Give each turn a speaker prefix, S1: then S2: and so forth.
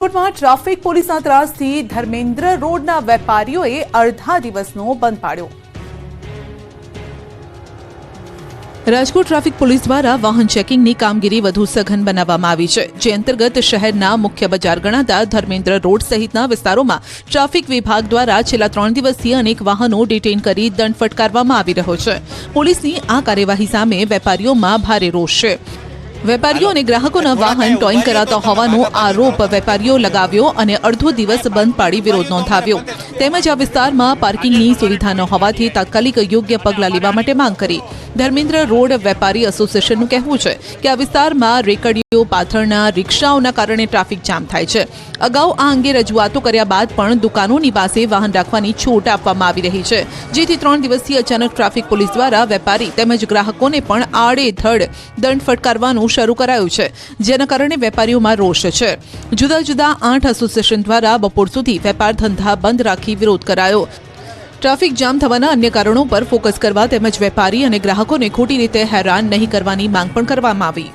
S1: રાજકોટમાં ટ્રાફિક પોલીસના ત્રાસથી ધર્મેન્દ્ર રોડના વેપારીઓએ અડધા દિવસનો બંધ પાડ્યો। રાજકોટ ટ્રાફિક પોલીસ દ્વારા વાહન ચેકિંગની કામગીરી વધુ સઘન બનાવવામાં આવી છે, જે અંતર્ગત શહેરના મુખ્ય બજાર ગણાતા ધર્મેન્દ્ર રોડ સહિતના વિસ્તારોમાં ટ્રાફિક વિભાગ દ્વારા છેલ્લા 3 દિવસથી અનેક વાહનો ડિટેઇન કરી દંડ ફટકારવામાં આવી રહ્યો છે। પોલીસની આ કાર્યવાહી સામે વેપારીઓમાં ભારે રોષ છે। વેપારીઓ અને ગ્રાહકોના વાહન ટોઈંગ કરાતા હોવાનો આરોપ વેપારીઓ લગાવ્યો અને અડધો દિવસ બંધ પાડી વિરોધ નોંધાવ્યો। તેમજ આ વિસ્તારમાં પાર્કિંગની સુવિધા ન હોવાથી તાત્કાલિક યોગ્ય પગલાં લેવા માટે માંગ કરી। ધર્મેન્દ્ર રોડ વેપારી એસોસિએશનનું કહેવું છે કે આ વિસ્તારમાં રેકડીઓ પાથરના રિક્ષાઓના કારણે ટ્રાફિક જામ થાય છે। અગાઉ આ અંગે રજૂઆતો કર્યા બાદ પણ દુકાનોની પાસે વાહન રાખવાની છૂટ આપવામાં આવી રહી છે, જેથી 3 દિવસથી અચાનક ટ્રાફિક પોલીસ દ્વારા વેપારી તેમજ ગ્રાહકોને પણ આડેધડ દંડ ફટકારવાનું શરૂ કરાયું છે, જેના કારણે વેપારીઓમાં રોષ છે। જુદા જુદા 8 એસોસિએશન દ્વારા બપોર સુધી વેપાર ધંધા બંધ રાખી વિરોધ કરાયો। ટ્રાફિક જામ થવાના અન્ય કારણો પર ફોકસ કરવા તેમજ વેપારી અને ગ્રાહકોને ખોટી રીતે હેરાન નહીં કરવાની માંગ પણ કરવામાં આવી।